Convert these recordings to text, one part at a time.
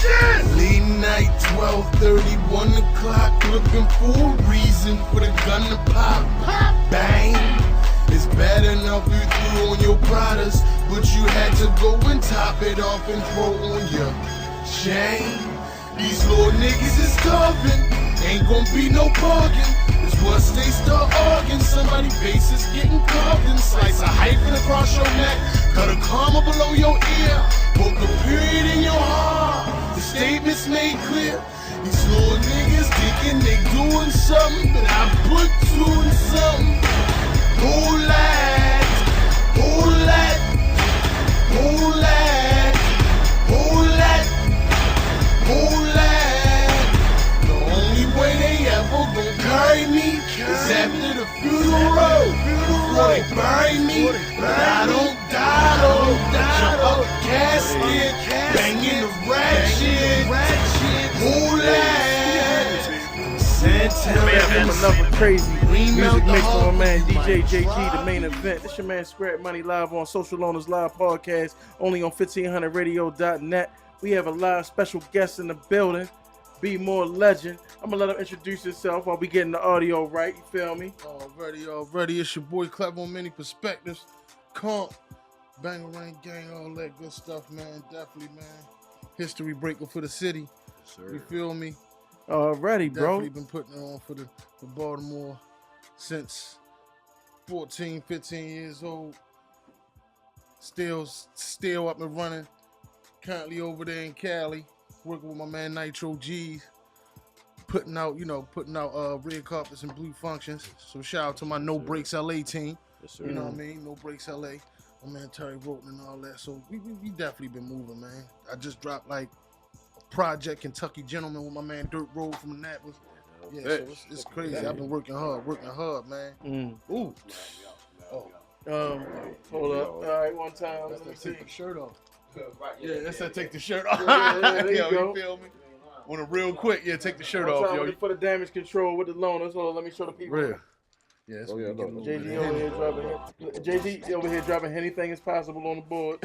Late night, 12:30, 1 o'clock, looking for a reason for the gun to pop. Bang! It's bad enough you threw on your Pradas, but you had to go and top it off and throw on your chain. These little niggas is carving, ain't gon' be no bargain. It's once they start arguing, somebody face is getting carved and slice a hyphen across your neck, cut a comma below your ear, poke a period in your heart. The statement's made clear. These little niggas thinking they doing something, but I put two in something. Whole lot, whole lot, whole lot, whole lot, whole lot. The only way they ever gon' carry me is after the funeral. Before they bury me, but I don't die though. Jump out the casket, banging the ratchet, whole lot. Another crazy music mix from my man DJ JG, the main event. This your man Scrap Money live on Social Owners Live Podcast, only on 1500radio.net. We have a live special guest in the building, Be More Legend. I'm gonna let him introduce himself while we getting the audio right. You feel me? Already. It's your boy Clever on Many Perspectives. Comp, Bangarang Gang, all that good stuff, man. Definitely, man. History breaker for the city. Sir. You feel me? Already, bro. Definitely been putting it on for Baltimore since 14, 15 years old. Still up and running. Currently over there in Cali, working with my man Nitro G's, putting out red carpets and blue functions. So shout out to my No Breaks LA team. Yes, sir. You know what I mean? No Breaks LA. My man Terry Roten and all that. So we definitely been moving, man. I just dropped like Project Kentucky Gentleman with my man Dirt Road from Annapolis. Yeah, so it's crazy. I've been working hard, man. Ooh. Hold up. All right, one time. Let me see. Take the shirt off. Yeah, that's that. Take the shirt off. There you go. You feel me? On a real quick, take the shirt One off, time yo. for the damage control with the loaners. Hold on, let me show the people. Real. Yeah, that's what we getting JD over here dropping. JD over here dropping anything is possible on the board.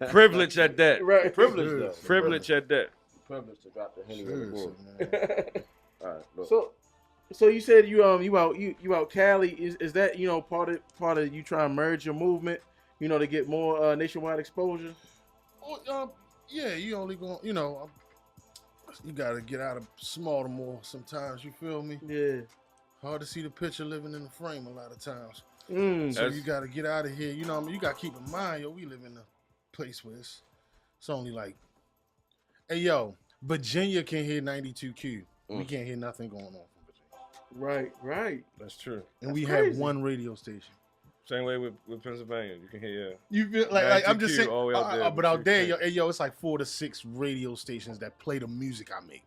Privilege at that. Right. Privilege though. Privilege at that. Privilege to drop the Henny on the board. All right, look. So you said you out Cali. Is that part of you trying to merge your movement, to get more nationwide exposure? Yeah, you only going you gotta get out of small to more sometimes. You feel me? Yeah. Hard to see the picture living in the frame a lot of times. So That's- you gotta get out of here. You know what I mean? You gotta keep in mind, we live in a place where it's only like, hey yo, Virginia can hear 92Q. We can't hear nothing going on from Virginia. Right. That's true. And That's we crazy. have one radio station. Same way with Pennsylvania. You can hear. You feel like I'm just 92Q saying, all the way out there, but out but there, you yo, it's like 4 to 6 radio stations that play the music I make.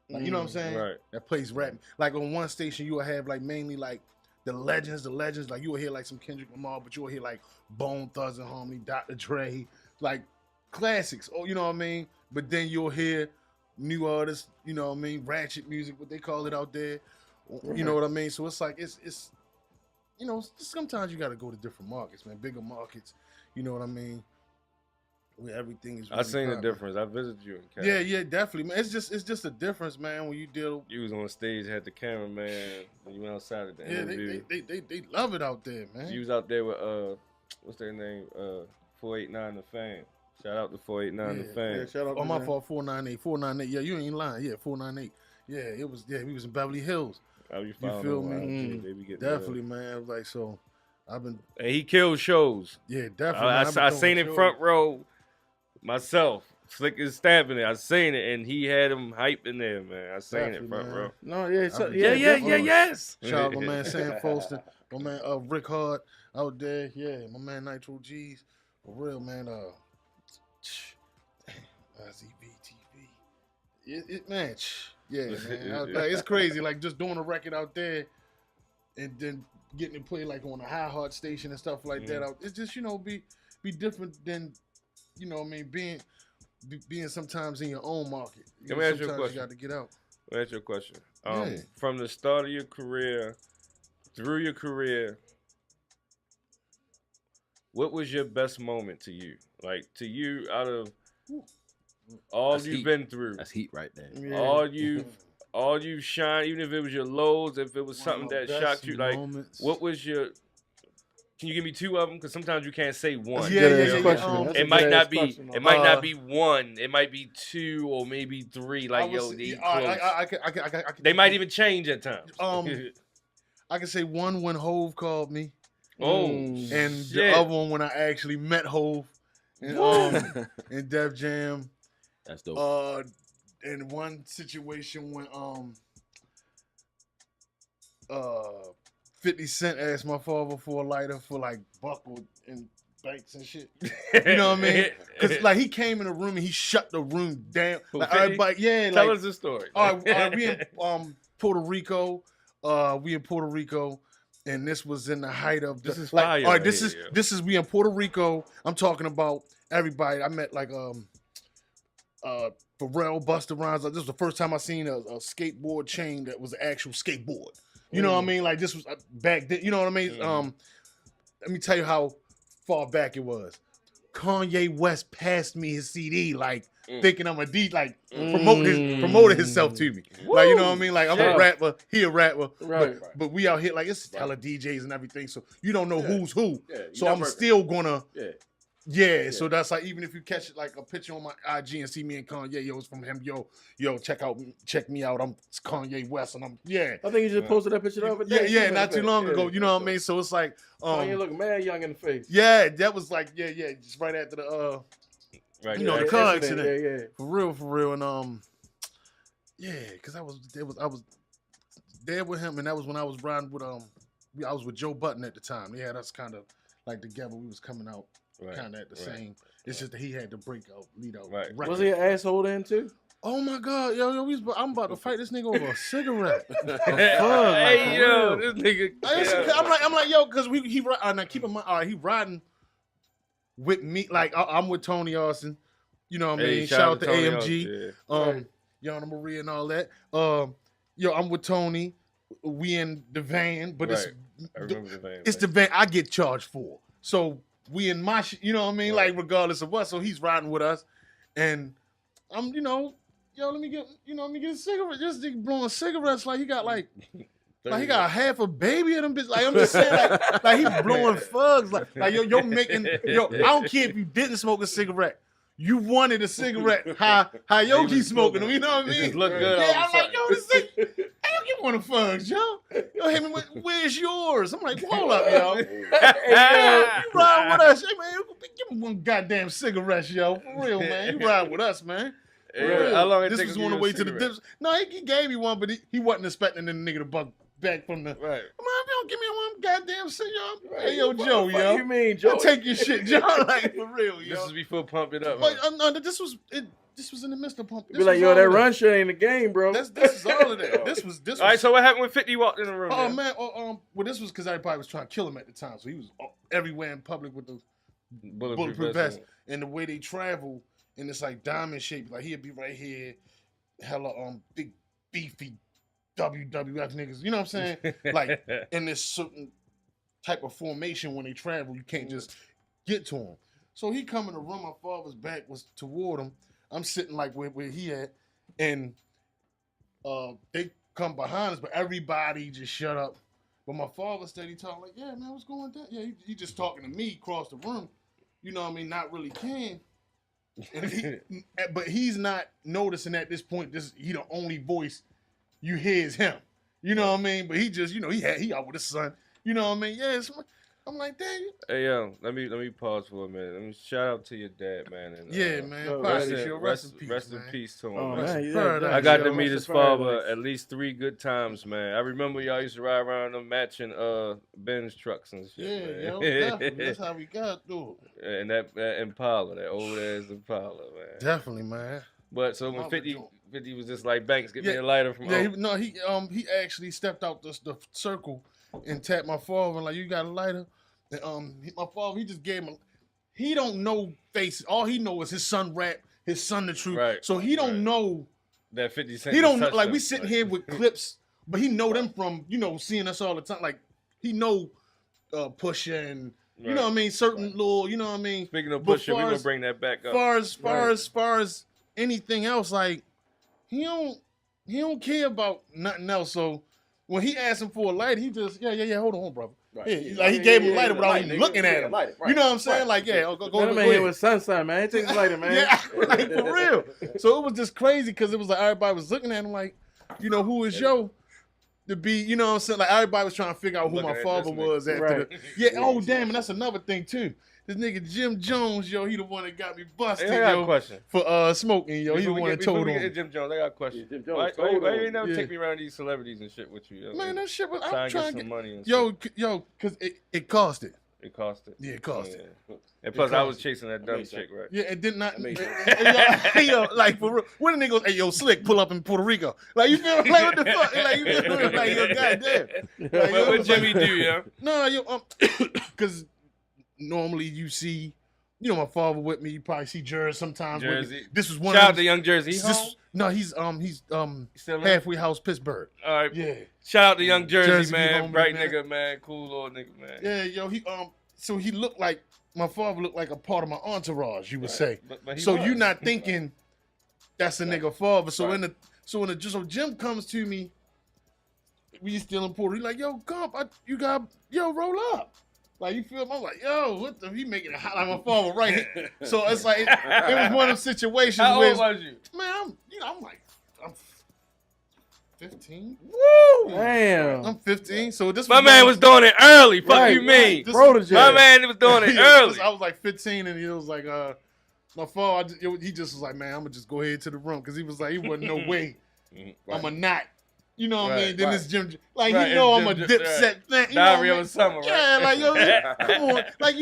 Like, you know what I'm saying? Right. That plays rap. Like on one station, you will have like mainly like the legends. Like you will hear like some Kendrick Lamar, but you will hear like Bone Thugs and Harmony, Dr. Dre, like classics. Oh, you know what I mean? But then you'll hear new artists. You know what I mean? Ratchet music, what they call it out there. You know what I mean? So it's like it's sometimes you got to go to different markets, man. Bigger markets. You know what I mean? Where everything is. Really I seen the poppin'. difference. I visited you in Cali. Yeah, definitely, man. It's just a difference, man. When you deal. You was on stage, had the cameraman, and you went outside at the interview. They love it out there, man. You was out there with what's their name? 489 The Fame. Shout out to 489 The Fame. Yeah, shout out. Oh, to my them. fault. 498. 498. Yeah, you ain't lying. Yeah, 498. Yeah, it was. Yeah, we was in Beverly Hills. How you feel me? They be getting Definitely, man. Like so, I've been. And he killed shows. Yeah, definitely. man. I've been I doing seen it shows. front row myself. Slick is stamping it. I seen it, and he had him hype in there, man. I seen it Definitely, front man. row. No, yeah, Yes. Shout out my man Sam Foster, my man Rick Hard out there. Yeah, my man Nitro G's. For real, man. ZB TV. Man. Yeah, man. Like, it's crazy. Like just doing a record out there, and then getting to play like on a high heart station and stuff like that. It's just be different than what I mean being sometimes in your own market. Let me ask you a sometimes question. You got to get out. Let me ask you a question. Yeah. From the start of your career, through your career, what was your best moment to you? Like to you, out of all That's you've heat. been through, That's heat right there. Yeah. all you shine, even if it was your lows, if it was something that shocked you, like what was your? Can you give me two of them? Because sometimes you can't say one. Yeah, You yeah, know? yeah. Question. That's a It might good-ass not be. question, It though. might not be one. It might be two or maybe three. Like they close. They might even change at times. I can say one when Hove called me, oh, and shit. the other one when I actually met Hove, and in Def Jam. That's dope. In one situation when 50 Cent asked my father for a lighter for like buckle and banks and shit. You know what I mean? Because like he came in the room and he shut the room down. Who, Like 50? everybody, yeah. Tell like, us the story. all right, we in Puerto Rico. We in Puerto Rico, and this was in the height of This is like, fire all right, right this here, is yo. this is we in Puerto Rico. I'm talking about everybody. I met like Pharrell, Busta Rhymes. Like, this was the first time I seen a skateboard chain that was an actual skateboard. You know what I mean? Like this was back then. You know what I mean? Let me tell you how far back it was. Kanye West passed me his CD, like thinking I'm a D, like promoted himself to me. Like you know what I mean? Like I'm a rapper, he a rapper, Right. but we out here like it's hella DJs and everything, so you don't know who's who. Yeah, So I'm still gonna. Yeah. Yeah, so that's like even if you catch like a picture on my IG and see me and Kanye, yo, it's from him, yo, check me out. I'm Kanye West, and I'm I think you just posted that picture the other day. yeah, not too long ago. You know what I mean? So it's like, Kanye look mad young in the face. yeah, that was like, yeah, just right after the Right, you know, yeah. the car Incident, accident. Yeah. For real, and yeah, because I was there with him, and that was when I was riding with I was with Joe Button at the time. They had us kind of like together. We was coming out kind of at the same. It's just that he had to lead out. Right. record. Was he an asshole then too? Oh my God, yo, I'm about to fight this nigga over a cigarette. Hey, yo, this nigga. I'm like, yo, because now keep in mind, he riding with me. Like I'm with Tony Austin. You know what I mean? Hey, Shout out to Tony AMG. Austin, Yana Marie and all that. Yo, I'm with Tony. We in the van, but I remember the van. it's the van I get charged for. So we in my you know what I mean? Right. Like regardless of what. So he's riding with us, and I'm yo, let me get a cigarette. This nigga blowing cigarettes like he got like he got half a baby in him. Bitch. Like I'm just saying, like he's blowing fugs. Like yo, making yo. I don't care if you didn't smoke a cigarette. You wanted a cigarette. How Yogi smoking them? You know what I It mean? just look good. Yeah, all I'm of a like, yo, this thing. I don't get one of fugs, yo. Yo, hit me with, where's yours? I'm like, hold up, yo. You ride with us, hey man. Give me one goddamn cigarette, yo. For real, man. You ride with us, man. For Yeah, real. how long it This take was him on to the way give to you the a cigarette? dips. No, he gave me one, but he wasn't expecting the nigga to buck back from the. Right. Man, don't give me one goddamn cigarette, yo. Hey, yo, What the Joe, fuck yo. You mean, Joe? I'll take your shit, Joe. Like for real, yo. This is before Pump It Up. But huh? no, this was in the midst of pump. Be like, yo, that run shit ain't the game, bro. This is all of that. This was. All right, so what happened when 50 walked in the room? Oh man? man, well, this was because everybody was trying to kill him at the time, so he was everywhere in public with the bulletproof vest. And the way they travel in this like diamond shape, like he'd be right here, hella big beefy WWF niggas. You know what I'm saying? Like in this certain type of formation when they travel, you can't just get to him. So he come in the room. My father's back was toward him. I'm sitting like where he at, and they come behind us, but everybody just shut up. But my father steady talking like, yeah, man, what's going down? Yeah, he just talking to me across the room. You know what I mean? Not really can. And but he's not noticing at this point, he the only voice you hear is him. You know what I mean? But he just, he out with his son. You know what I mean? Yeah, I'm like, damn. Hey yo, let me pause for a minute. Let me shout out to your dad, man. And, Yeah, man. yo, Rest Rest in in peace, peace to him. Oh, man. man, Paradise. I got to yo, meet rest his in father paradise. at least 3 good times, man. I remember y'all used to ride around them matching Benz trucks and shit. Yeah, man. yo, definitely. That's how we got through it. And that Impala, that old ass Impala, man. Definitely, man. But so when Mama 50 joint. was just like, Banks, get me Yeah. a lighter from Yeah, he actually stepped out the circle and tapped my father and like, you got a lighter? And my father, he just gave him he don't know faces. All he know is his son rap, his son the truth. Right, So he don't right. know. that 50 Cent. He don't know. touched Like him, we sitting like- here with clips, but he know them from seeing us all the time. Like he know Pusha and you know what I mean. Certain little, you know what I mean. Speaking of But Pusha, we're far gonna as- bring that back up. Far as anything else. Like he don't care about nothing else. So when he asked him for a lighter, he just hold on, brother. Right. Yeah, like he gave him a lighter without even looking at him. Right. You know what I'm saying? Like, go Man, ahead. here with sunshine, man. Take the lighter, man. Yeah, like for real. So it was just crazy because it was like everybody was looking at him like, who is yo to be, you know what I'm saying? Like everybody was trying to figure out who my father was after the. Yeah, oh damn, and that's another thing too. This nigga Jim Jones, yo, he the one that got me busted, Hey, I got a question. for smoking, yo. He the one that told him. him. Jim Jones, I got a question. Jim Jones why you never take me around these celebrities and shit with you? Yo? Man, that shit was. I'm trying to trying get to some money. And yo, because it cost it. It cost it. Yeah, it cost it. And plus, I was chasing that dumb chick, right? Yeah, it did not. Amazing. Yo, like for real. When the nigga goes, hey, yo, Slick, pull up in Puerto Rico. Like you feel like what the fuck? Like you feel like yo, goddamn. Like, What Jimmy do, yo? No, yo, because normally you see, my father with me. You probably see Jersey sometimes. Jersey. With me. This was one. Shout out of to Young Jersey. No, he's still halfway house Pittsburgh. All right. Yeah. Shout out to Young Jersey, Jersey, man. homie, Bright man. nigga, man. Cool little nigga, man. Yeah, yo, so he looked like my father looked like a part of my entourage. You would say. But So you're not thinking that's a nigga father. So so Jim comes to me. We still in Puerto Rico. Like, yo, Gump, roll up. Like, you feel me? I'm like, yo, what the? He making it hot like my father, right? So it's like it was one of them situations How where old was you? man, I'm 15. Woo! Damn. I'm 15. So this My man was doing it early. Fuck Right, you mean? This- Protege. My man was doing it early. I was like 15, and he was like, my father, he just was like, man, I'm gonna just go ahead to the room, because he was like, he wasn't no way I'm a not. You know what I mean? Then this Jim, like, Right, you know I'm a Jim- dipset thing. You know what I Diary mean? of a Summer, right? Yeah, like, yo, come on. Like,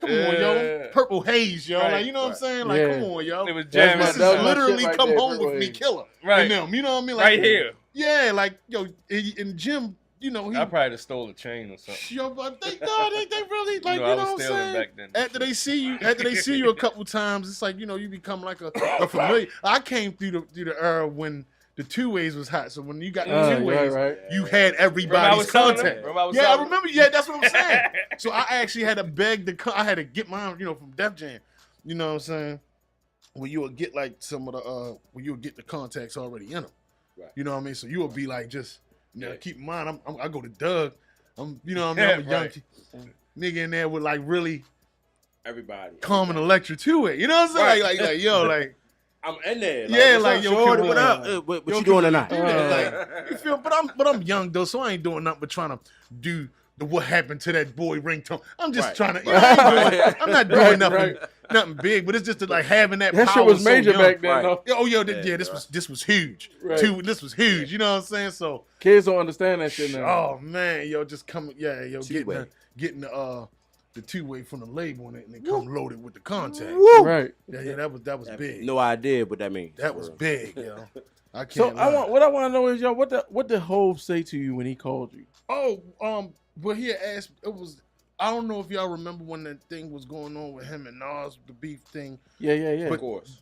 come on, yo. Yeah. Purple Haze, yo. Right, Like, you know what I'm saying? Like, Yeah. come on, yo. It was That's jamming. my- This is that was my literally shit right Come there, Home Purple With Me Haze. Killer. Right. And them, you know what I mean? Like, Right here. Yeah, like, yo, and Jim, he. I probably have stole a chain or something. Yo, but they really, like, I you know was what I'm stealing saying? back then. After they see you a couple times, it's like, you become like a familiar. I came through the era when the two ways was hot. So when you got the two ways, right. you had Remember I everybody's was selling them? contact. Remember I was Yeah, I selling them? remember. Yeah, that's what I'm saying. So I actually had to beg I had to get mine, from Def Jam. You know what I'm saying? Where you would get like some of the where you would get the contacts already in them. Right. You know what I mean? So you would be like, just keep in mind, I go to Doug. You know what I mean? I'm a young Right. nigga in there with like really Everybody. calm and electric to it. You know what I'm saying? Right. Like yo, like I'm in there. Yeah, what's like, up, yo, shorty? come What on. up? What yo, you doing tonight? do that. Like, you feel? But I'm young though, so I ain't doing nothing but trying to do the what happened to that boy ringtone. I'm just Right. trying to. I'm not doing Right, nothing big, but it's just like having that. That power shit was so major young. back then, Right. though. This was huge. Right. This was huge. You know what I'm saying? So, Kids don't understand that shit now. oh man, yo, just coming, getting Two-way. the two-way from the label and it come loaded with the contact. Right. Yeah, that was big. No idea what that means. That was big, yo. I can't. So lie. what I want to know is, yo, what did Hov say to you when he called you? Oh, well, he had asked. It was. I don't know if y'all remember when that thing was going on with him and Nas, the beef thing. Yeah. Of course.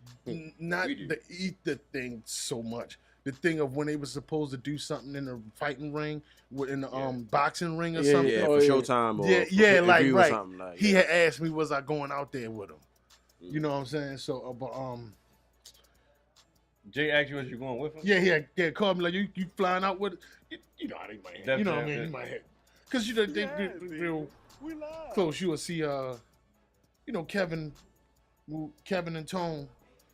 Not We do. the ether thing so much. The thing of when they were supposed to do something in the fighting ring, in the boxing ring or Yeah, something. Yeah, Oh, for yeah. Showtime or Yeah, for yeah, like, pay-per-view or right. something like He that. had asked me, was I going out there with him? You know what I'm saying? So, Jay asked you, was you going with him? yeah, called me like, you flying out with? You know how they might have. You know what I mean? Definitely. You might have. Because they real close. You will see, Kevin and Tone.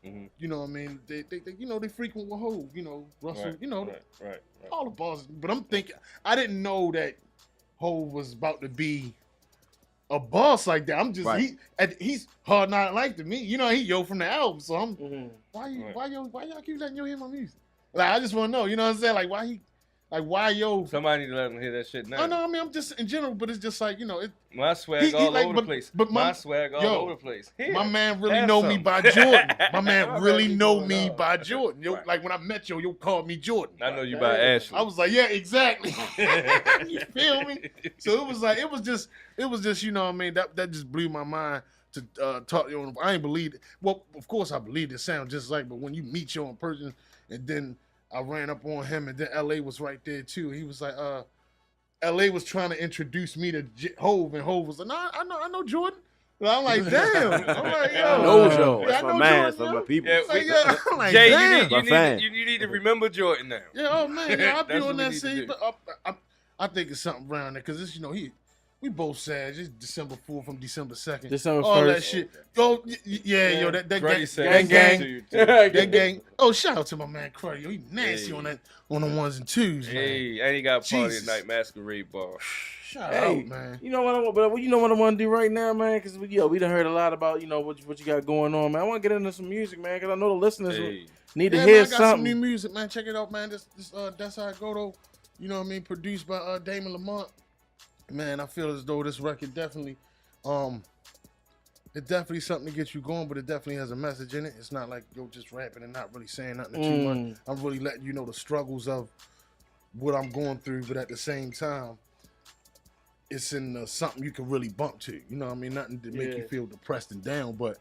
Mhm. You know what I mean? They they frequent with Hov. Russell. Right, right. All the bosses. But I'm thinking, I didn't know that Hov was about to be a boss like that. I'm just Right. he's hard not like to me. You know, he from the album, so I'm Mm-hmm. why Right. y'all keep letting yo hear my music? Like I just want to know. You know what I'm saying? Like why yo? Somebody need to let him hear that shit now. I know. I mean, I'm just in general, but it's just like My swag He all like- over but- the place. but my my- swag all yo, over the place. Here. my man really have know me some. by Jordan. My man My really man know be me going by up. Jordan. Yo, Right. like when I met you called me Jordan. I know you by Ashley. I was like, yeah, exactly. You feel me? So it was just, you know what I mean? That just blew my mind to talk to you. I ain't believe it. Well, of course I believed it sounds just like, but when you meet you in person, and then I ran up on him, and then LA was right there too. He was like, LA was trying to introduce me to Hov, and Hov was like, nah, I know Jordan. I'm like, damn. I'm like, yo. No, Joe. Yeah, That's I my know man. Jordan, That's my yo. people. Yeah, Like, yeah. I'm like, Jay, damn. you need to remember Jordan now. Yeah, oh man, yeah, I be That's on what we that need to scene. do. But I think it's something around there because it's we both sad. It's December 4th from December 2nd. December all 1st. that shit. Yo, yo, that Freddie gang, said gang, to you, too. that gang. Oh, shout out to my man Cruddy. Yo, he nasty Hey. on the ones and twos, man. Hey, and he got a party Jesus. at night masquerade ball. Shout Hey, out, man. you know what I want, but you know what I want to do right now, man, because we done heard a lot about what you got going on, man. I want to get into some music, man, because I know the listeners Hey. need to Yeah, hear man, I got some something. new music, man. Check it out, man. This That's How I Go though. You know what I mean? Produced by Damon Lamont. Man, I feel as though this record definitely, it's definitely something to get you going, but it definitely has a message in it. It's not like yo just rapping and not really saying nothing too much. I'm really letting you know the struggles of what I'm going through, but at the same time, it's in something you can really bump to. You know what I mean? Nothing to make you feel depressed and down, but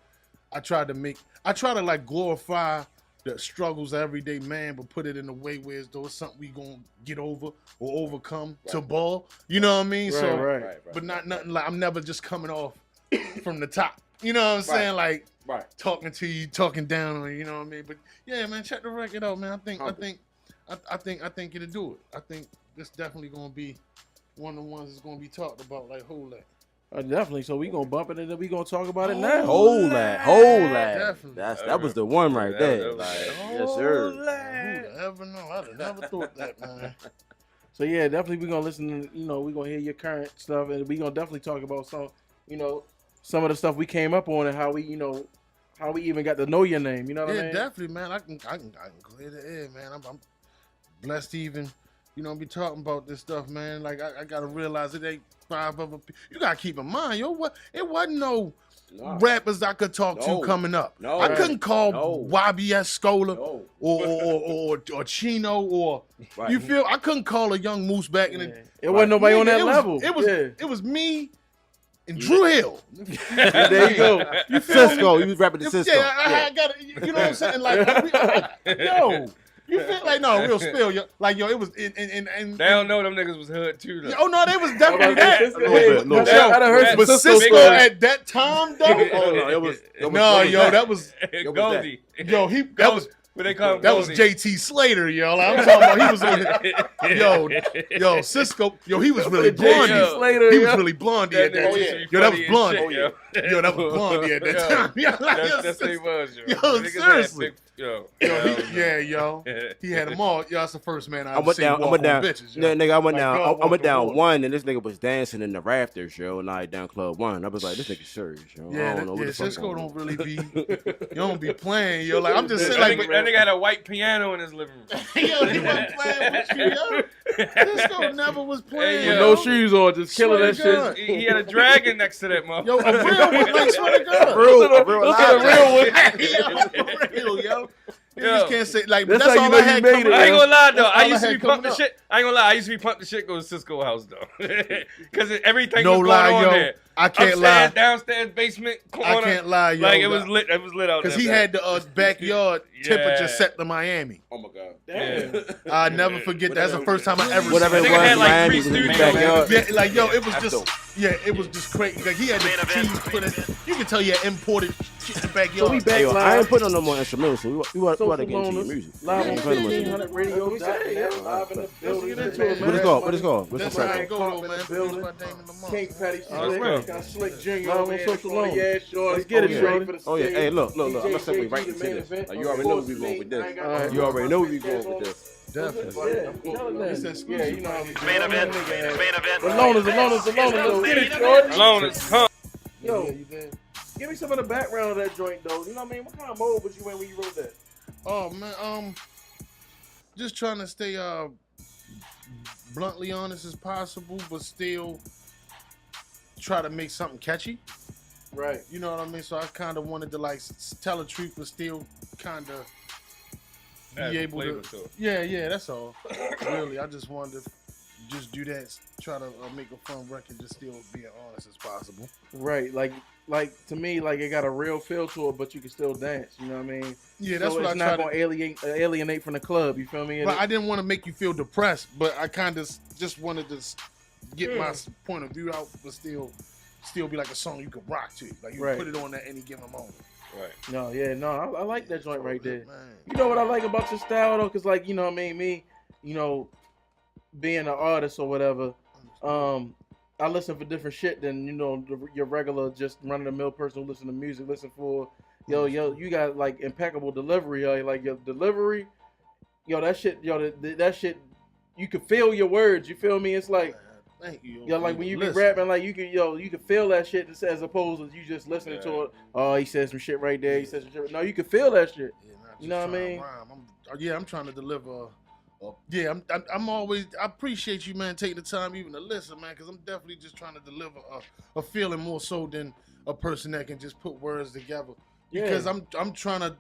I try to like glorify the struggles of everyday man, but put it in a way where as though it's something we gonna get over or overcome to ball. You know what I mean? Right. But not nothing like I'm never just coming off from the top. You know what I'm saying? Like talking to you, talking down on you. You know what I mean? But yeah, man, check the record out, man. I think it'll do it. I think this definitely gonna be one of the ones that's gonna be talked about. Like, hold that. Definitely. So we gonna bump it and then we gonna talk about it now. Hold that. Definitely. That was the one right there. That Like, was- yes, sir. Who'd ever know? I'd have never thought that, man. So yeah, definitely we gonna listen. We gonna hear your current stuff, and we gonna definitely talk about some of the stuff we came up on and how we even got to know your name. You know what I Yeah, mean? definitely, man. I can clear the air, man. I'm blessed to even, be talking about this stuff, man. Like I gotta realize it ain't 5 other people. You gotta keep in mind, it wasn't no rappers I could talk to coming up. No. I couldn't call No. YBS Scholar No. or Chino or Right. you feel I couldn't call a Young Moose back in the It wasn't nobody on Nigga, that level. It was me and Drew Hill. There you go. You feel me? Cisco, you was rapping to Cisco. Yeah, I got it. You know what I'm saying? Like, yo, you feel like no real spill, yo. Like, yo, it was in. They don't know them niggas was hood too though. Oh no, they was definitely that. little bit. I done heard But some Cisco Cisco stories. at that time though. Oh, no, it was No, yo, that was Goldie. yo. That was What they call him? that was Goldie. JT Slater, yo. Like, I'm talking about he was on yo Cisco, yo, he was really blondie. Yo. Later, He yo. was really blondie at that nigga time. used to be Yo, that funny was as blondie. shit, yo. Yo, that was blondie at that Yo. time. Yo, like, That's they was, yo. Yo, Niggas had seriously. big- Yo, yo, he had them all. Yo, that's the first man I I ever went seen down. I walk went on down. bitches. Yo. Yeah, nigga, I went Like, down. God I walk went the down walk. one, and this nigga was dancing in the rafters, yo. And I down Club One. I was like, this nigga serious, yo. I Yeah, don't know what the fuck Cisco going on. don't really be. You don't be playing, yo. Like I'm just saying, that like, nigga had a white piano in his living room. yo, he wasn't playing with you, yo. Cisco never was playing. Hey, With yo. no shoes on, just killing that Swear to God. shit. He had a dragon next to that motherfucker. Yo, a real one, like swear to God. Look at the real one. Yo, for real, yo. You Yo. just can't say like. That's That's how all you I know you had made coming it, I ain't out. gonna lie though. That's I all used to I be had pumped the coming shit. I ain't gonna lie. I used to be pumped the shit go to Cisco house though, because everything No was going lie, on yo. there. I can't Upstairs, lie. downstairs, basement, corner. I can't lie, yo. Like it was lit. It was lit out there. Because he man. had the backyard Yeah. temperature set to Miami. Oh my god. Damn. I never forget. That's the first time I ever. Whatever seen it Nigga was, had, like, Miami three was in the studios. backyard. Yeah, like yo, it was That's just dope. it was just crazy. Like he had the cheese put in. You can tell he had imported shit in the backyard. So we back Hey, yo, I live. ain't putting on no more instrumentals, so we want to Social get into your bonus, music. live on Yeah, pretty much. 1500 radio. Live in the building. Let's get into it, What it's called? What it's called? What's That's the how I track? go though, man. Produced by Damon Lamont. King Patty, Let's go. got Slick Jr. Live on on social loan. Yeah, sure. Let's get it, yeah. shorty. Oh yeah, hey, look, I'm gonna segue right into this. Like, you already know where we going with this. Alright. You already know where we going with this. Definitely. It's exclusive. you know how we do. Main event. Main event. The loners. Let's get it, shorty. Alone as come. Yo, give me some of the background of that joint, though. You know what I mean? What kind of mode was you in when you wrote that? Oh man, just trying to stay bluntly honest as possible, but still try to make something catchy. Right. You know what I mean? So I kind of wanted to like tell the truth, but still kind of Add be some able flavor to. to it. Yeah, that's all. Really, I just wanted to just do that. Try to make a fun record, just still being honest as possible. Right. Like to me, like it got a real feel to it, but you can still dance. You know what I mean? Yeah, that's so what I it's not tried going to alienate from the club. You feel me? But I didn't want to make you feel depressed, but I kind of just wanted to get my point of view out, but still still be like a song you could rock to. Like you Right. put it on at any given moment. Right. No, yeah, no, I like that joint right there. Man. You know what I like about your style though, cause like you know what I mean, me, you know, being an artist or whatever, I listen for different shit than you know your regular just run of the mill person who listen to music. Listen for yo, you got like impeccable delivery, like your delivery, that shit, that shit, you can feel your words. You feel me? It's like. Thank you. Yo, like when you be rapping, like you can feel that shit as opposed to you just listening to it. Oh, he said some shit right there. He said some shit. No, you can feel that shit. Yeah, You know what I mean? I'm trying to deliver. I'm always. I appreciate you, man, taking the time even to listen, man, because I'm definitely just trying to deliver a feeling more so than a person that can just put words together. Because I'm trying to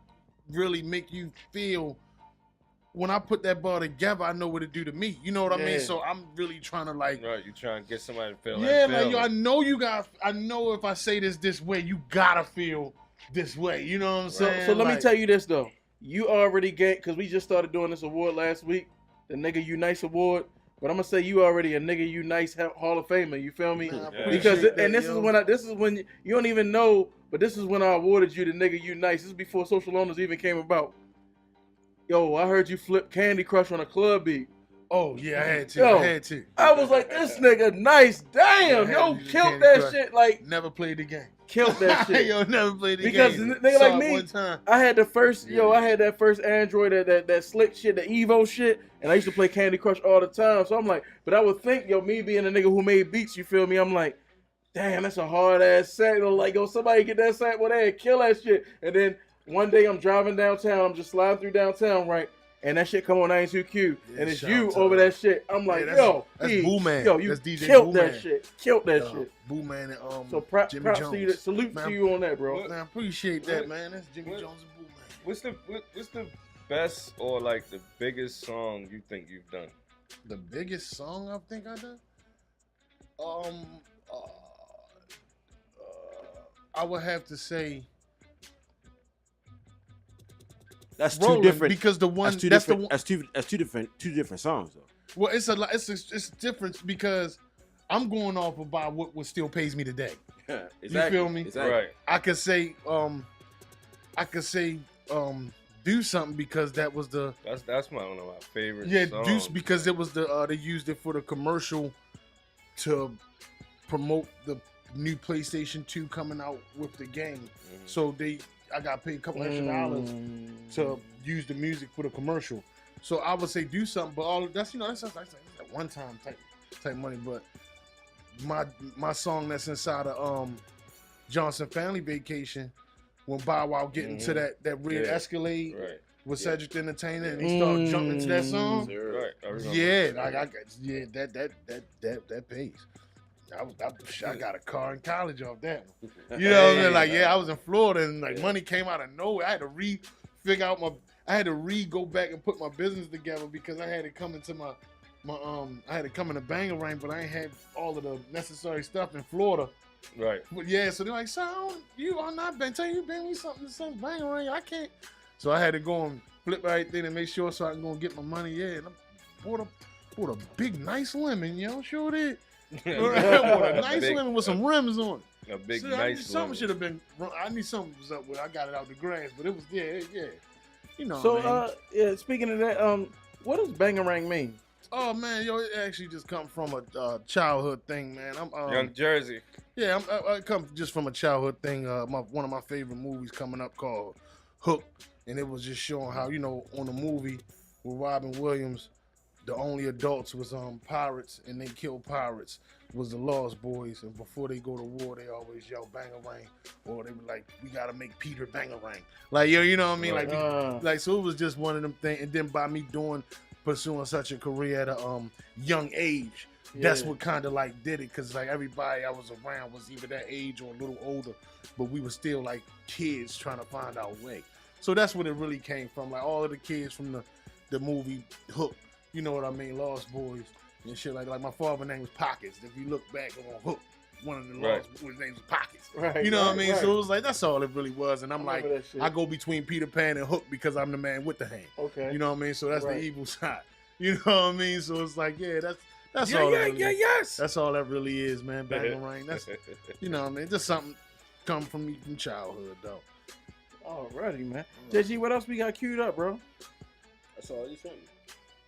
really make you feel. When I put that bar together, I know what it do to me. You know what I mean? So I'm really trying to like. Right, you trying to get somebody to feel. Yeah, that like feeling. yo, I know you guys. I know if I say this way, you gotta feel this way. You know what I'm saying? So let me tell you this though. You already get, because we just started doing this award last week, the Nigga You Nice Award. But I'm gonna say you already a Nigga You Nice Hall of Famer. You feel me? Yeah. Because this is when you don't even know, but this is when I awarded you the Nigga You Nice. This is before Social Owners even came about. Yo, I heard you flip Candy Crush on a club beat. Oh yeah, I had to. Yo, I had to. I was like, this nigga nice. Damn, Yeah, yo, you killed Candy that Crush. shit. Like, Never played the game. killed that shit. Yo, never played the Because game. nigga Saw like it me, one time. I had the first, I had that first Android, that slick shit, the Evo shit, and I used to play Candy Crush all the time. So I'm like, but I would think, me being a nigga who made beats, you feel me? I'm like, damn, that's a hard ass sample. Like, somebody get that sample there and kill that shit. And then one day I'm driving downtown, I'm just sliding through downtown, right? And that shit come on 92Q, and it's shout you out to over that. that shit. I'm like, that's P, Boo Man. yo, you That's DJ killed Boo that Man. shit. Killed that shit. Boo Man and So Jimmy props Jones. to you, salute Man, to you on that, bro. Man, I appreciate that, What- man. That's Jimmy what- Jones and Boo Man. What's the best or like the biggest song you think you've done? The biggest song I think I done? I would have to say That's two Rolling, different. because the one That's two that's different. the one. That's two different songs though. Well, it's different because I'm going off about what still pays me today. Exactly. feel me? Exactly. Right. I could say do something because that was the That's one of my favorite. songs. Deuce because it was the they used it for the commercial to promote the new PlayStation 2 coming out with the game. Mhm. So I got paid a couple extra dollars to use the music for the commercial. So I would say do something, but all that's that's like one time type money. But my song that's inside of Johnson Family Vacation, when Bow Wow get into that red Yeah. Escalade Right. with Cedric the Entertainer and he started jumping into that song. Right. I remember. Yeah, that pays. I got a car in college off that one. You know what I mean? Like, I was in Florida and like money came out of nowhere. I had to go back and put my business together because I had to come into I had to come into Bangarang, but I ain't had all of the necessary stuff in Florida. Right. But so they're like, son, you are not been telling you bring me something that says Bangarang. I can't. So I had to go and flip everything and make sure so I can go and get my money. And I bought a big nice lemon, sure did. Bought a nice lemon with some rims on it. A big See, nice. something lemon. should have been. I need something was up with. I got it out the grass, but it was You know. So, what I mean. speaking of that, what does Bangarang mean? Oh man, it actually just come from a childhood thing, man. I'm Young Jersey. Yeah, I come just from a childhood thing. One of my favorite movies coming up called Hook, and it was just showing how on the movie with Robin Williams, the only adults was pirates, and they killed pirates was the Lost Boys, and before they go to war, they always yell Bangarang, or they were like, we gotta make Peter Bangarang, like you know what I mean, like so it was just one of them things, and then by me pursuing such a career at a young age. That's what kind of like did it, because like everybody I was around was either that age or a little older, but we were still like kids trying to find our way. So that's what it really came from. Like all of the kids from the movie Hook, you know what I mean, Lost Boys and shit like my father's name was Pockets. If you look back on Hook, one of the Lost Boys' names was Pockets. Right. You know what I mean? Right. So it was like that's all it really was. And I'm like, remember that shit. I go between Peter Pan and Hook because I'm the man with the hand. Okay. You know what I mean? So that's Right. the evil side. You know what I mean? So it's like, That's all. Yes. That's all that really is, man. Bangarang. That's you know what I mean. Just something come from me from childhood though. Alrighty, man. JG, what else we got queued up, bro? That's all you sent me.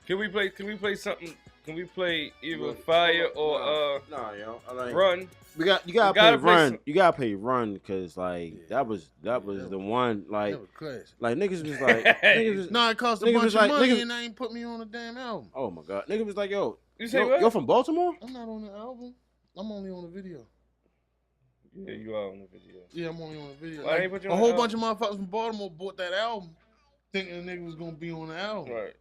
Can we play something? Can we play either Fire or Nah, yo, I like Run? you gotta gotta play play Run. some- You gotta play Run because like that was the one like That was crazy. niggas was like niggas was, No, it cost a niggas bunch was of like- money niggas- and they ain't put me on the damn album. oh my god, niggas was like yo, You say what? you're from Baltimore? I'm not on the album. I'm only on the video. Yeah, you are on the video. Yeah, I'm only on the video. Why they put you A on whole the bunch of motherfuckers from Baltimore bought that album, thinking the nigga was gonna be on the album. Right.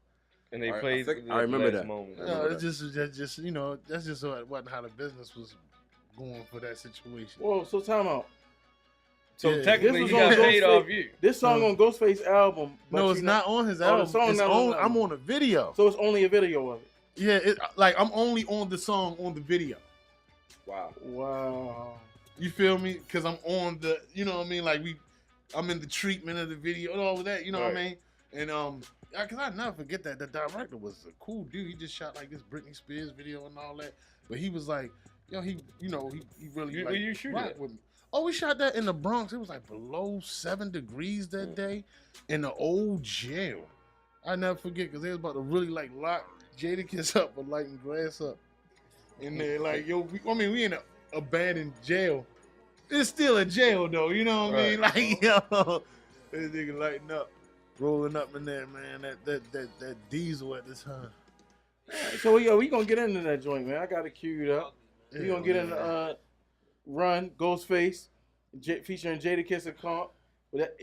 And they I played. think- the I remember last that. Moment. I No, remember it's just you know, that's just wasn't how the business was going for that situation. Whoa, so time out. So Yeah. technically, This he was got on paid Ghostface. off you. This song on Ghostface album. but No, you it's know- not on his Oh, the album. song It's not on on, the I'm album. on a video. So it's only a video of it. Yeah, I'm only on the song on the video. Wow. Wow. You feel me? Because I'm on the, you know what I mean? Like I'm in the treatment of the video and all of that. You know what I Right. mean? And because I never forget that the director was a cool dude. He just shot like this Britney Spears video and all that. But he was like, yo, he really Where you shoot rocked it? with me. Oh, we shot that in the Bronx. It was like below 7 degrees that day in the old jail. I never forget because they was about to really like lock Jadakiss up or lighting grass up. And they're like, yo, we in an abandoned jail. It's still a jail though, you know what I mean? Like, yo, this nigga lighting up, rolling up in there, man. That diesel at this time. So yo, we gonna get into that joint, man. I got it queued up. We gonna get into Run, Ghostface, featuring Jadakiss and Comp.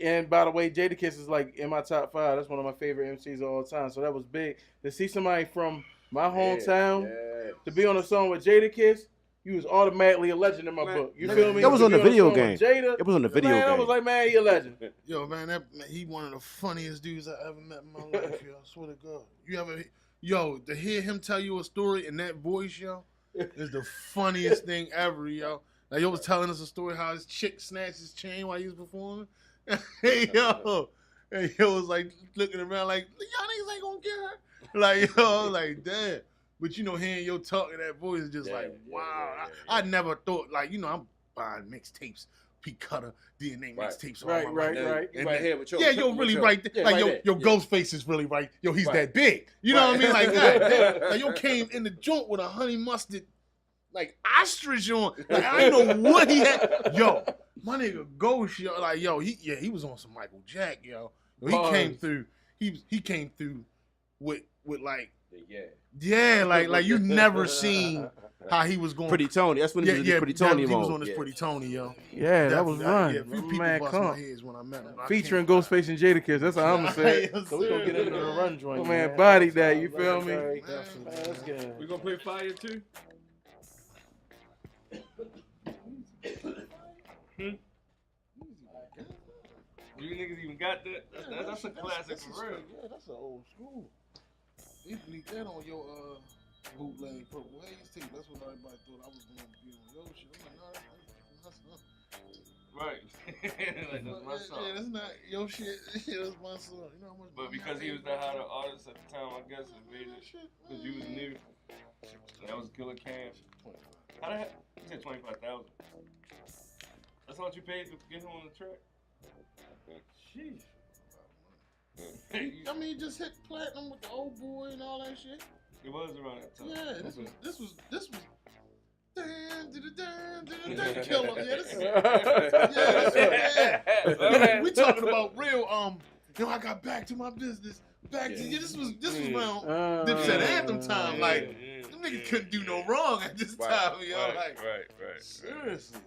And by the way, Jadakiss is like in my top 5. That's one of my favorite MCs of all time. So that was big to see somebody from my hometown to be on a song with Jadakiss. You was automatically a legend in my book. You feel me? That was To on the be a video song with game. Jada, It was on the video man, I game. was like, man, he a legend. Yo, man, he one of the funniest dudes I ever met in my life, yo. I swear to God. To hear him tell you a story in that voice, yo, is the funniest thing ever, yo. Like, yo was telling us a story how his chick snatched his chain while he was performing. Hey, yo. And yo was like looking around like, y'all niggas ain't gonna get her. Like, yo, like, damn. But you know, hearing yo talk in that voice is just like, wow. I never thought, like, you know, I'm buying mixtapes, P Cutter, DNA mixtapes. all Right. And Right then- here with your, yeah, yo, really right there. Like, yo, there. Ghostface is really right. Yo, he's Right. that big. You know what I mean? Right. Like, God damn. Like, yo came in the joint with a honey mustard, like, ostrich on. Like, I didn't know what he had. Yo, my nigga Ghost, yo, like, yo, he was on some Michael Jack, yo. He came through. He came through with like, yeah, like you never seen how he was going. Pretty Tony. That's when he was in Pretty Tony he was mode. on this Pretty Tony, yo. Yeah, that was Run. Yeah, a few My people man bust Comp. my heads when I met him. I Featuring can't- Ghostface and Jadakiss. That's how I'm gonna say it. Yes, So we gonna get sir. into the Run joint. Oh, Man, body that. You feel me? Right. Let's get it. We gonna play Fire too? You niggas even got that? That's a classic for real. Yeah, that's an old school. They leaked that on your bootleg Purple Haze tape. That's what everybody thought I was going to be on your shit. I'm like, no, that's not. Right. Like, that's my song. Yeah, that's not your shit. Yeah, that's my song. You know how much But money because I he was made the hotter back artist at the time, I guess it made it. then? Because you was new. That was Killer Cam. How the heck? You said 25,000. That's how much you paid to get him on the track? Sheesh. I mean, just hit platinum with the old boy and all that shit. It was around that time. Yeah, this Okay. was. Killer. Yeah, this is. Yeah, that's right. Yeah. We talking about real. I got back to my business. Back to this was around Dipset Anthem time. Like, them niggas couldn't do no wrong at this time, yo. Like, Right. seriously.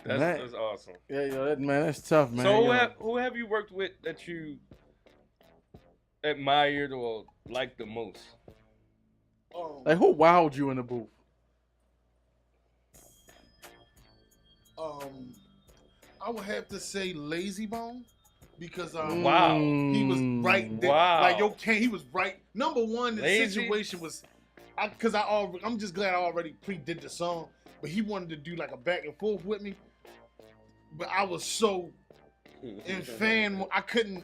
That's awesome. Yeah, yo, that's tough, man. So yo. who have you worked with that you admired or liked the most? Like, who wowed you in the booth? I would have to say Lazy Bone because Wow. he was right there. Wow. Like he was right. Number one, the Lazy? situation was, I'm just glad I already pre-did the song, but he wanted to do like a back and forth with me, but I was so in fan, I couldn't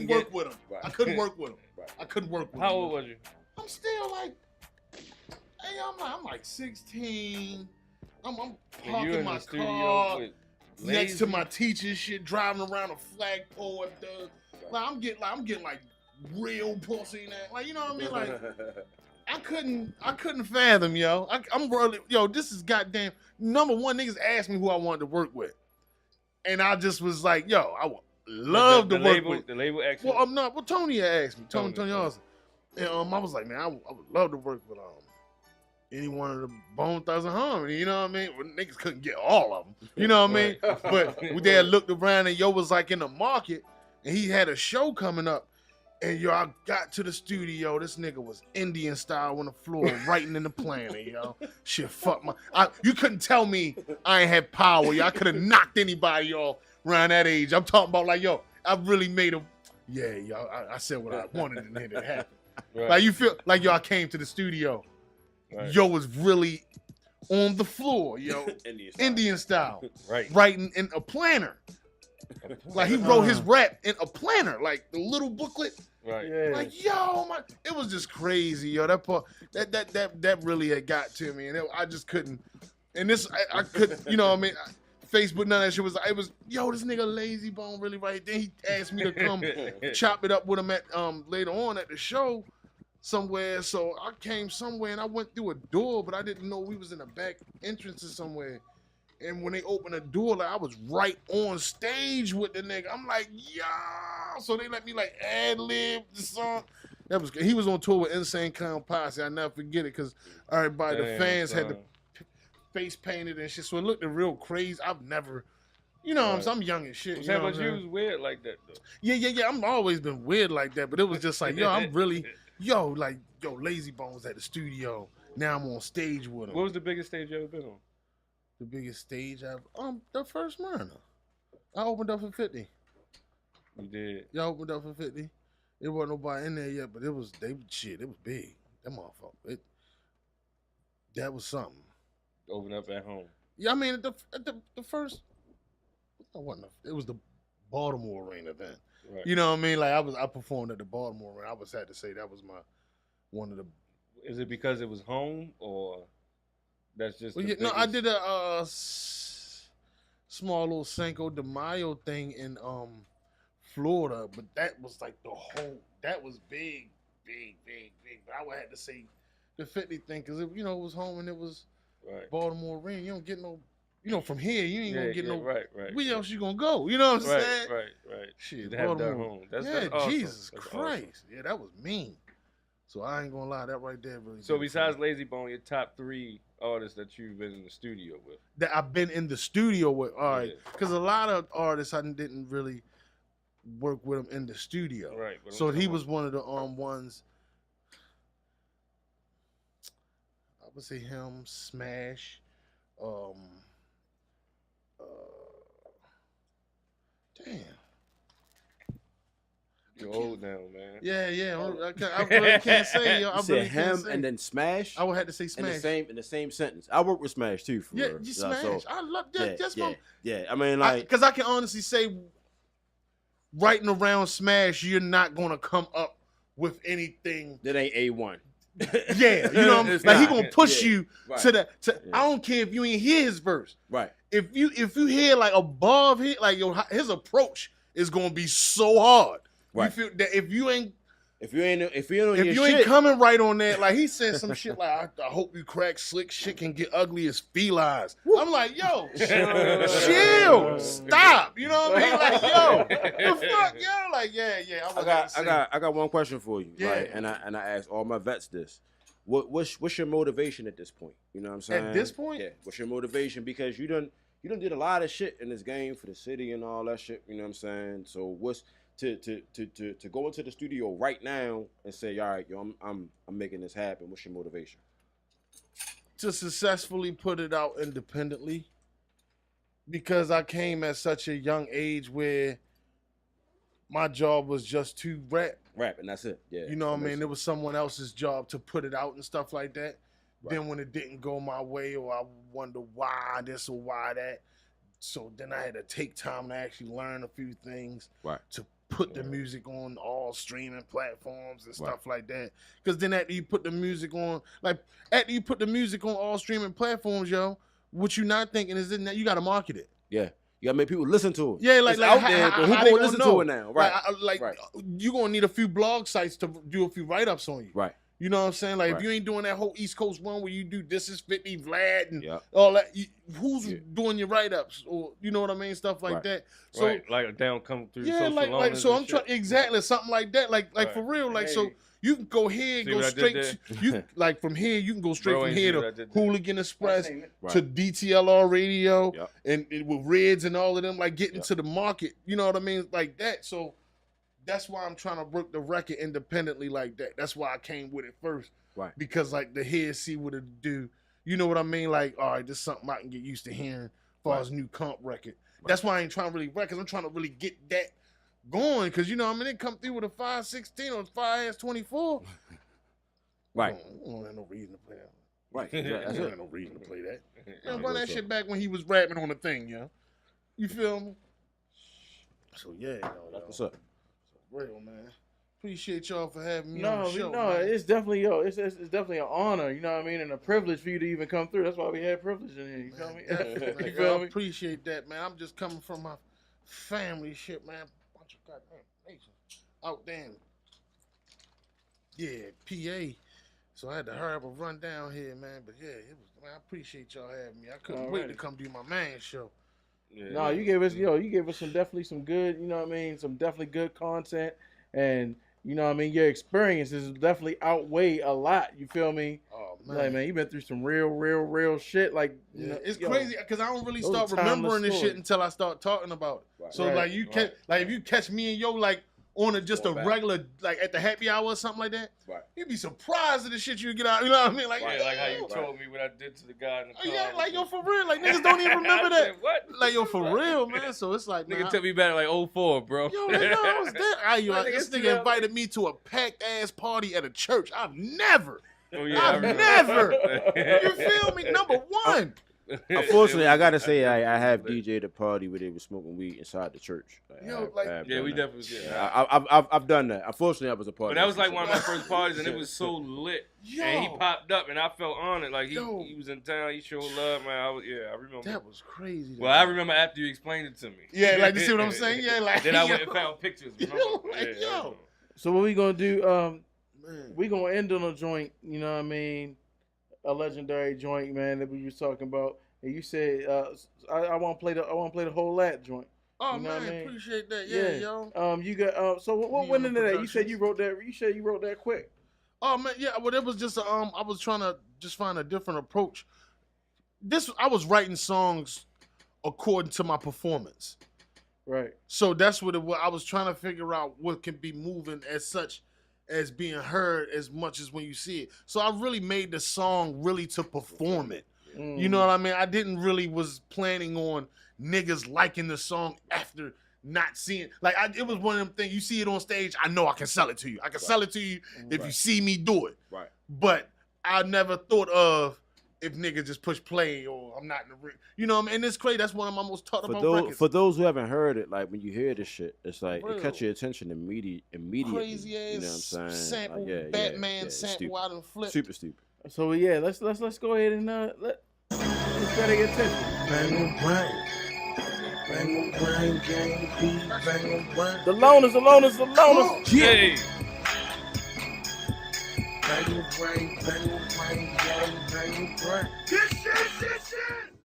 work with him. Right. I couldn't work with him. Right. I couldn't work with him. How old was you? I'm still like Hey, I'm like 16. I'm And you parking in my the studio car with next to Lazy? my teacher shit, driving around a flagpole at the. Like I'm getting like real pussy now. Like you know what I mean? Like I couldn't fathom, yo. I'm really, yo. This is goddamn. Number one, niggas asked me who I wanted to work with, and I just was like, yo, I would love to work label, with. The label actually. Well, I'm not. Well, Tony had asked me. Tony Tony, Austin. And I was like, man, I would love to work with any one of the Bone Thugs and Harmony. You know what I mean? Well, niggas couldn't get all of them. You know what I mean? But we there looked around and yo was like in the market, and he had a show coming up. And yo, I got to the studio. This nigga was Indian style on the floor, writing in the planner, yo. Shit, fuck you couldn't tell me I ain't had power, yo. I could have knocked anybody off around that age. I'm talking about like, yo, I really made a, yeah, yo. I said what I wanted and then it happened. Right. Like you feel like yo, I came to the studio. Right. Yo was really on the floor, yo, Indian style, Right. writing in a planner. Like he wrote his rap in a planner, like the little booklet. Right. Yeah. Like yo, it was just crazy, yo. That part, that really had got to me, and I just couldn't. And this, I couldn't, you know what I mean? Facebook, none of that shit was. It was, yo, this nigga Lazy Bone really right. Then he asked me to come chop it up with him at later on at the show somewhere. So I came somewhere and I went through a door, but I didn't know we was in the back entrance or somewhere. And when they opened the door, like I was right on stage with the nigga. I'm like, yeah. So they let me like ad-lib the song. That was good. He was on tour with Insane Clown Posse. I never forget it because everybody, the fans had the face painted and shit. So it looked real crazy. I've never, you know, Right. I'm young as shit. You Yeah, know but what I'm you saying? was weird like that though. Yeah. I'm always been weird like that, but it was just like, yo, I'm really, yo, Lazy Bones at the studio. Now I'm on stage with him. What was the biggest stage you ever been on? The biggest stage I've the first Myrna. I opened up for 50. You did. Y'all opened up for 50. There wasn't nobody in there yet, but it was it was big. That motherfucker. That was something. Open up at home. Yeah, I mean at the first it was the Baltimore Arena then. Right. You know what I mean? Like I performed at the Baltimore Arena. I had to say that was one of the. Is it because it was home or that's just Well, the yeah, no, I biggest- did a small little Cinco de Mayo thing in Florida, but that was like that was big. But I would have to say the 50 thing because it was home and it was right. Baltimore Arena. You don't get no, from here you ain't gonna get no. right. Where else you gonna go? You know what I'm saying? Right. Shit, To have that Baltimore. home. That's Yeah, awesome. Jesus That's Christ. awesome. Yeah, that was mean. So I ain't gonna lie, that right there really. So did it besides for me. Lazy Bone, your top 3 artists that you've been in the studio with. That I've been in the studio with, all right, Yeah. because a lot of artists I didn't really work with them in the studio. Right. But I'm So he talking was one of the ones. I would say him, Smash, damn. You're old now, man. Yeah. I really can't say. Yo, I You said really can't him say. and then Smash I would have to say in Smash. the same sentence. I work with Smash too. For Yeah, real. you So, Smash. I love yeah, that. That's yeah. I mean, like, because I can honestly say, writing around Smash, you're not gonna come up with anything. that ain't A1. Yeah, you know, what I'm It's like he not. gonna push Yeah. you Right. to that. Yeah. I don't care if you ain't hear his verse. Right. If you hear like above here, like his approach is gonna be so hard. Right. You feel that if you ain't If you ain't on your ain't shit, coming right on that, like he said some shit like I hope you crack slick shit can get ugly as felines. I'm like, yo, chill, stop. You know what I mean? Like, yo, the fuck, yo, like, yeah. I got one question for you. Yeah. Right? And I ask all my vets this. What's your motivation at this point? You know what I'm saying? At this point? Yeah. What's your motivation? Because you done did a lot of shit in this game for the city and all that shit. You know what I'm saying? So what's to go into the studio right now and say, all right, yo, I'm making this happen. What's your motivation? To successfully put it out independently, because I came at such a young age where my job was just to rap. Rap, and that's it. Yeah. You know what I that mean? makes It was someone else's job to put it out and stuff like that. Right. Then when it didn't go my way, or I wonder why this or why that, so then I had to take time to actually learn a few things Right. to put the music on all streaming platforms and stuff like that. Because then after you put the music on, all streaming platforms, yo, what you not thinking is that you got to market it. Yeah. You gotta make people listen to it. Yeah, like it's out how, there, but how who they gonna listen know? to it now? Right. Like you gonna need a few blog sites to do a few write-ups on you. Right. You know what I'm saying? Like Right. if you ain't doing that whole East Coast one where you do This Is 50 Vlad and Yep. all that, who's doing your write-ups or you know what I mean? Stuff like Right. that. So right, like a down come through. yeah, like so I'm trying exactly something like that. Like Right. for real. Like Hey. so you can go here and See go what I straight did to you like from here you can go straight Bro, from ain't here see what I to did there. Hooligan Express Right. to DTLR radio Yep. and with Reds and all of them like getting Yep. to the market. You know what I mean? Like that. So that's why I'm trying to work the record independently like that. That's why I came with it first. Right. Because like the head see what it do. You know what I mean? Like, all right, this is something I can get used to hearing as far as new comp record. That's why I ain't trying to really record. I'm trying to really get that going. Because, you know, I mean, they come through with a 516 or 5S24. Right. I don't have no reason to play that. Right. I That's don't it. have no reason to play that. Yeah, Man, run that that's shit up. back when he was rapping on the thing, yo. You feel me? So, yeah, That's what's up. real, man. Appreciate y'all for having me No, on the show. man. it's definitely it's definitely an honor, you know what I mean, and a privilege for you to even come through. That's why we had privilege in here. You feel me? Definitely. You I feel me? appreciate that, man. I'm just coming from my family shit, man. Bunch of goddamn nation out there. Yeah, PA. So I had to hurry up and run down here, man. But yeah, it was. Man, I appreciate y'all having me. I couldn't wait to Alrighty. come do my man show. No, you gave us some good, you know what I mean, some definitely good content, and you know what I mean, your experiences definitely outweigh a lot. You feel me? Oh man, Like man, you been through some real shit. Like you yeah, know, it's yo, crazy because I don't really those start are timeless remembering this shit stories. until I start talking about it. Right. So Right, like you catch, like if you catch me and yo like on a just a Going back. regular like at the happy hour or something like that, Right. you'd be surprised at the shit you get out. You know what I mean? Like, Yeah, like how you yo, told me what I did to the guy in the car. yeah, like yo for real. Like niggas don't even remember I that. said, what? Like yo for real, man. So it's like, Nigga man, took me back to like 04, bro. yo, like, no, I was there. My This nigga nigga still- invited me to a packed ass party at a church. I've never. Oh, yeah, I I've remember. never. You feel me? Number one. Unfortunately, I gotta say I have DJ'd a party where they were smoking weed inside the church. Yo, like- have Yeah, done we that. definitely did. Yeah, I've done that. Unfortunately, I was a part. But that was like one of my first parties, and it was so lit. Yo, And he popped up, and I felt honored. Like Yo. he was in town. He showed love, man. I remember. that was crazy. Well, I remember after you explained it to me. Yeah, like you see what I'm saying? Yeah, like Then I yo, went and found pictures. Yo, Remember? like, Yeah, yo. So what we gonna do? Man. We gonna end on a joint. You know what I mean? A legendary joint, man, that we was talking about. And you said I want to play the whole lat joint. Oh You know man, what I mean? appreciate that. Yeah, yo. You got so what Me went and into the that? You said Productions. you wrote that. You said you wrote that quick. Oh man, yeah. Well, it was just I was trying to just find a different approach. I was writing songs according to my performance. Right. So that's what it was. I was trying to figure out what can be moving as such as being heard as much as when you see it. So I really made the song really to perform it. You know what I mean? I didn't really was planning on niggas liking the song after not seeing. Like it was one of them things. You see it on stage, I know I can sell it to you. I can sell it to you if you see me do it. Right. But I never thought of if niggas just push play or I'm not in the ring. You know what I mean? And it's crazy. That's one of my most talked about records. For those who haven't heard it, like when you hear this shit, it's like Real. it catch your attention immediately. Crazy ass You know what I'm saying? sample, Like, yeah, Batman yeah, sample stupid. out and flip. Super stupid. So yeah, let's go ahead and let's get your attention. Bang on bang. Bang on bang, gang beat, bang on bang. The loners. Hey, Bang on bang, bang on bang, gang, bang on bang. This shit.